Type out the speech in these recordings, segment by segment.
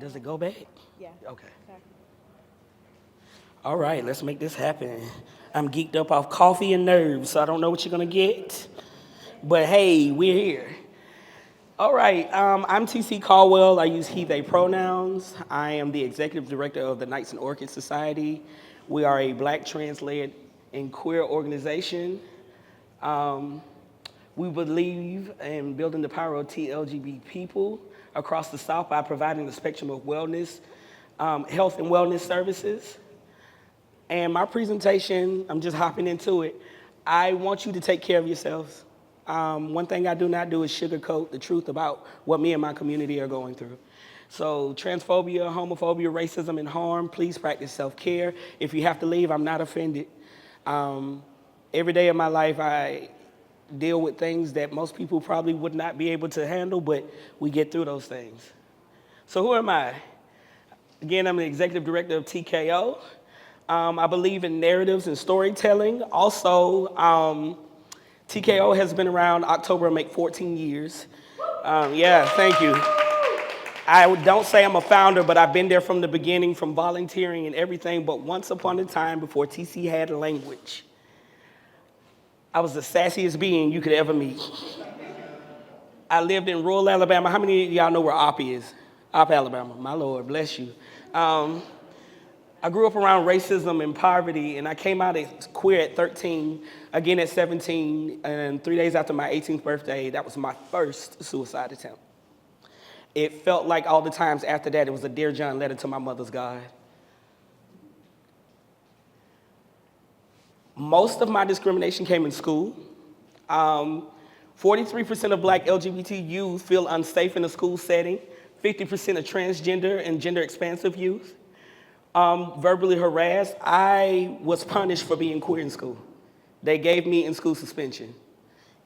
Does it go back? Yeah. Okay. Sorry. All right, let's make this happen. I'm geeked up off coffee and nerves, so I don't know what you're gonna get. But hey, we're here. All right, I'm TC Caldwell. I use he, they pronouns. I am the Executive Director of the Knights and Orchids Society. We are a Black, trans-led, and queer organization. Um, we believe in building the power of TLGB people across the South by providing the spectrum of wellness, health and wellness services. And my presentation, I'm just hopping into it. I want you to take care of yourselves. One thing I do not do is sugarcoat the truth about what me and my community are going through. So transphobia, homophobia, racism, and harm, please practice self-care. If you have to leave, I'm not offended. Every day of my life, I deal with things that most people probably would not be able to handle, but we get through those things. So who am I? Again, I'm the Executive Director of TKO. I believe in narratives and storytelling. Also, TKO has been around. October will make 14 years. Yeah, thank you. I don't say I'm a founder, but I've been there from the beginning, from volunteering and everything. But once upon a time, before TC had a language, I was the sassiest being you could ever meet. I lived in rural Alabama. How many of y'all know where Opp is? Opp, Alabama. My Lord, bless you. I grew up around racism and poverty, and I came out as queer at 13, again at 17, and 3 days after my 18th birthday, that was my first suicide attempt. It felt like all the times after that, it was a Dear John letter to my mother's God. Most of my discrimination came in school. 43% of Black LGBT youth feel unsafe in a school setting, 50% of transgender and gender expansive youth. Verbally harassed. I was punished for being queer in school. They gave me in-school suspension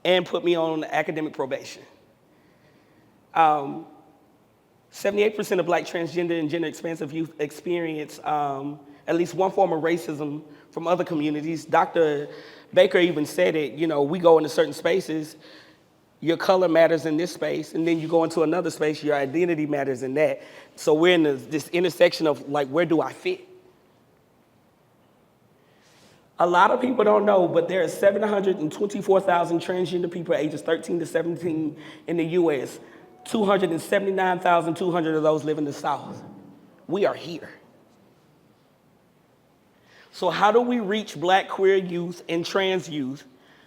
and put me on academic probation. 78% of Black transgender and gender expansive youth experience at least one form of racism from other communities. Dr. Baker even said it, you know, we go into certain spaces, your color matters in this space, and then you go into another space, your identity matters in that. So we're in this intersection of like, where do I fit? A lot of people don't know, but there are 724,000 transgender people ages 13 to 17 in the US. 279,200 of those live in the South. We are here. So how do we reach Black queer youth and trans youth?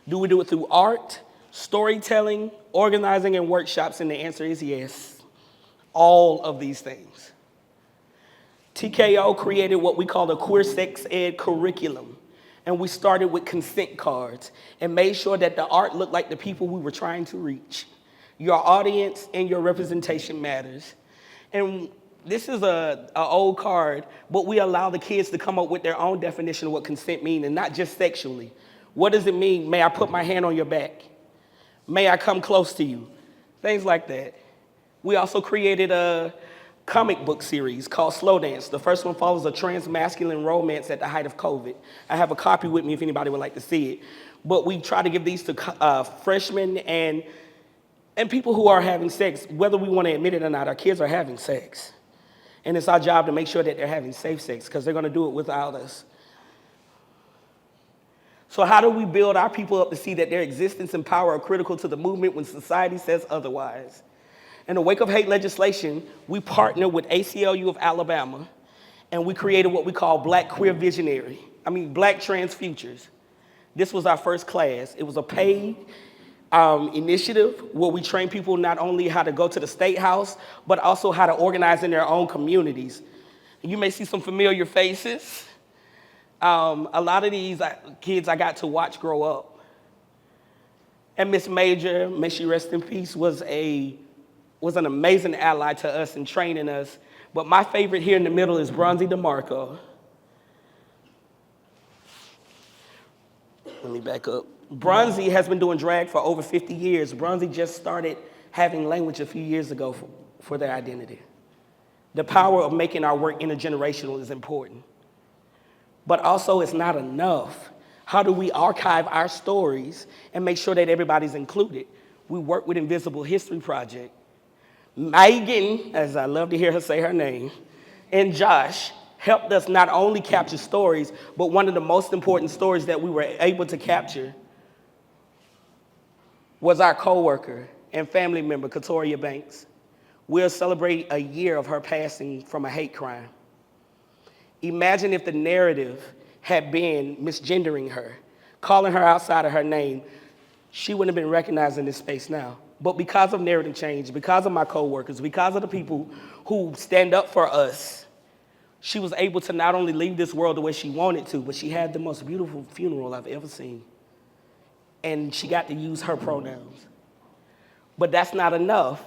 Do we do it through art, storytelling, organizing, and workshops? And the answer is yes, all of these things. TKO created what we call the queer sex ed curriculum. And we started with consent cards and made sure that the art looked like the people we were trying to reach. Your audience and your representation matters. And this is an old card, but we allow the kids to come up with their own definition of what consent means, and not just sexually. What does it mean? May I put my hand on your back? May I come close to you? Things like that. We also created a comic book series called Slow Dance. The first one follows a trans-masculine romance at the height of COVID. I have a copy with me if anybody would like to see it. But we try to give these to freshmen and people who are having sex. Whether we want to admit it or not, our kids are having sex. And it's our job to make sure that they're having safe sex, because they're going to do it without us. So how do we build our people up to see that their existence and power are critical to the movement when society says otherwise? In the wake of hate legislation, we partnered with ACLU of Alabama, and we created what we call Black Black Trans Futures. This was our first class. It was a paid initiative where we train people not only how to go to the State House, but also how to organize in their own communities. You may see some familiar faces. A lot of these kids I got to watch grow up. And Miss Major, may she rest in peace, was an amazing ally to us in training us. But my favorite here in the middle is Bronzy DeMarco. Let me back up. Bronzy has been doing drag for over 50 years. Bronzy just started having language a few years ago for their identity. The power of making our work intergenerational is important. But also, it's not enough. How do we archive our stories and make sure that everybody's included? We work with Invisible History Project. Megan, as I love to hear her say her name, and Josh helped us not only capture stories, but one of the most important stories that we were able to capture was our coworker and family member, Katoria Banks. We'll celebrate a year of her passing from a hate crime. Imagine if the narrative had been misgendering her, calling her outside of her name, she wouldn't have been recognized in this space now. But because of narrative change, because of my coworkers, because of the people who stand up for us, she was able to not only leave this world the way she wanted to, but she had the most beautiful funeral I've ever seen. And she got to use her pronouns. But that's not enough.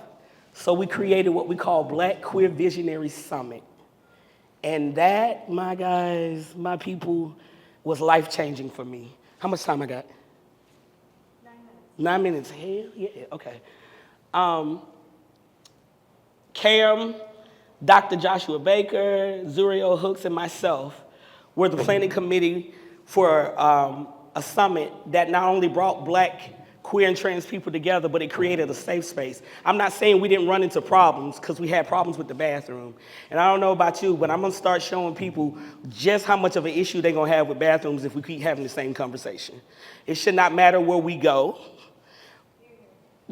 So we created what we call Black Queer Visionary Summit. And that, my guys, my people, was life-changing for me. How much time I got? 9 minutes. 9 minutes. Hell yeah, okay. Cam, Dr. Joshua Baker, Zuriel Hooks, and myself were the planning committee for a summit that not only brought Black, queer, and trans people together, but it created a safe space. I'm not saying we didn't run into problems, because we had problems with the bathroom. And I don't know about you, but I'm gonna start showing people just how much of an issue they're gonna have with bathrooms if we keep having the same conversation. It should not matter where we go.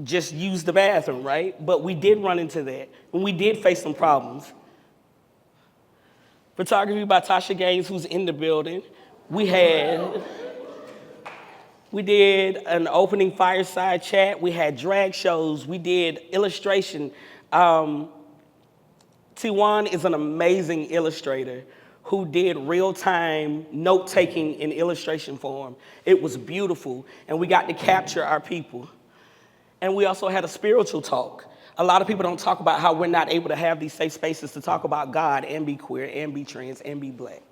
Just use the bathroom, right? But we did run into that, and we did face some problems. Photography by Tasha Gaines, who's in the building. We did an opening fireside chat. We had drag shows. We did illustration. Tiwan is an amazing illustrator who did real-time note-taking in illustration form. It was beautiful, and we got to capture our people. And we also had a spiritual talk. A lot of people don't talk about how we're not able to have these safe spaces to talk about God and be queer and be trans and be Black.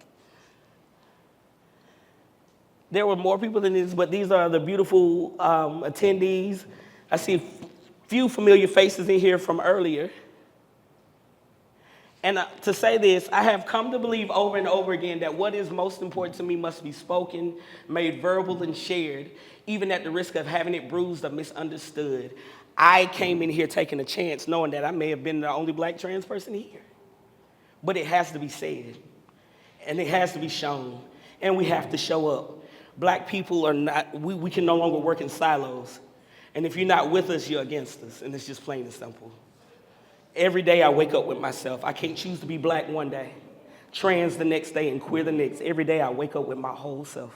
There were more people than this, but these are the beautiful attendees. I see a few familiar faces in here from earlier. And to say this, I have come to believe over and over again that what is most important to me must be spoken, made verbal, and shared, even at the risk of having it bruised or misunderstood. I came in here taking a chance, knowing that I may have been the only Black trans person here. But it has to be said, and it has to be shown, and we have to show up. Black people are not, we can no longer work in silos. And if you're not with us, you're against us, and it's just plain and simple. Every day I wake up with myself. I can't choose to be Black one day, trans the next day, and queer the next. Every day I wake up with my whole self.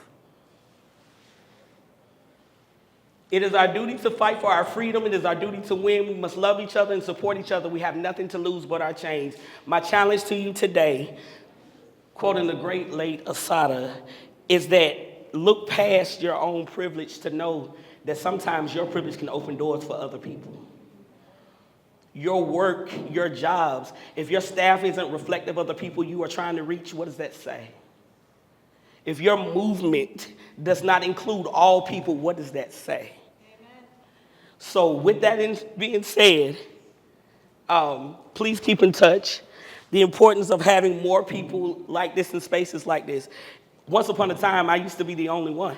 It is our duty to fight for our freedom. It is our duty to win. We must love each other and support each other. We have nothing to lose but our chains. My challenge to you today, quoting the great late Asada, is that look past your own privilege to know that sometimes your privilege can open doors for other people. Your work, your jobs, if your staff isn't reflective of the people you are trying to reach, what does that say? If your movement does not include all people, what does that say? Amen. So with that being said, please keep in touch. The importance of having more people like this in spaces like this. Once upon a time, I used to be the only one,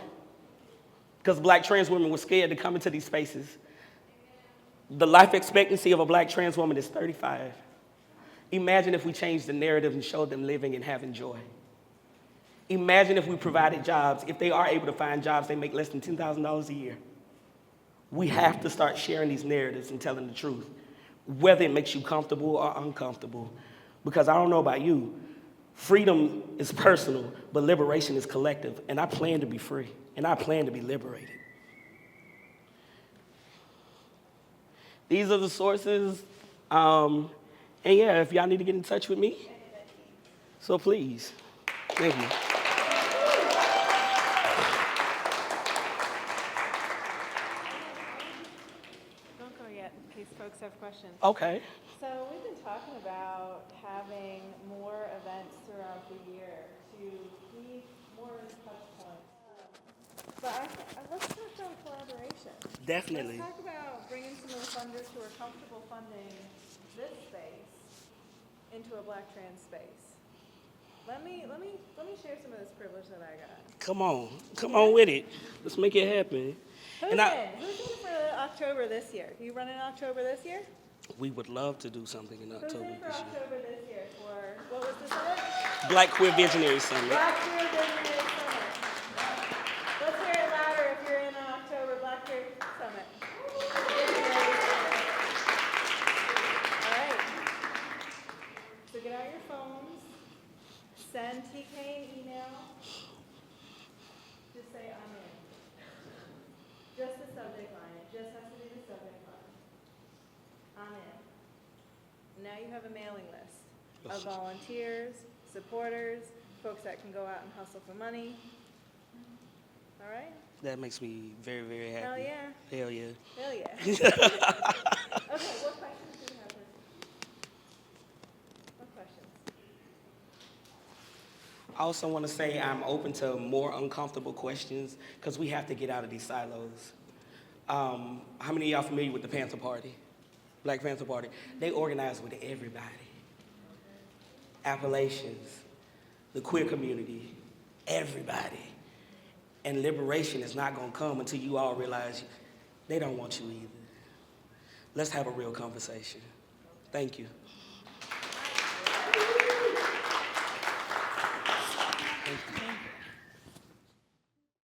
because Black trans women were scared to come into these spaces. The life expectancy of a Black trans woman is 35. Imagine if we changed the narrative and showed them living and having joy. Imagine if we provided jobs. If they are able to find jobs, they make less than $10,000 a year. We have to start sharing these narratives and telling the truth, whether it makes you comfortable or uncomfortable. Because I don't know about you, freedom is personal, but liberation is collective. And I plan to be free, and I plan to be liberated. These are the sources, and yeah, if y'all need to get in touch with me, so please. Thank you. Don't go yet, in case folks have questions. Okay. So we've been talking about having more events throughout the year to be more touch points. But let's touch on collaboration. Definitely. Let's talk about bringing some of the funders who are comfortable funding this space into a Black trans space. Let me share some of this privilege that I got. Come on with it. Let's make it happen. Who's in for October this year? You running October this year? We would love to do something in Who's October in for this year. October this year for, what was the summit? Black Queer Visionary Summit. Black Queer Visionary Summit. Let's hear it louder if you're in on October Black Queer Summit. Visionary Summit. All right. So get out your phones, send TK an email. Just say I'm in. Just the subject line. It just has to be the subject line. I'm in. Now you have a mailing list of volunteers, supporters, folks that can go out and hustle for money. All right? That makes me very, very happy. Hell yeah. Hell yeah. Hell yeah. Okay, what questions do you have? What questions? I also want to say I'm open to more uncomfortable questions because we have to get out of these silos. How many of y'all familiar with the Panther Party? Black Panther Party? They organize with everybody. Appalachians, the queer community, everybody. And liberation is not going to come until you all realize they don't want you either. Let's have a real conversation. Thank you.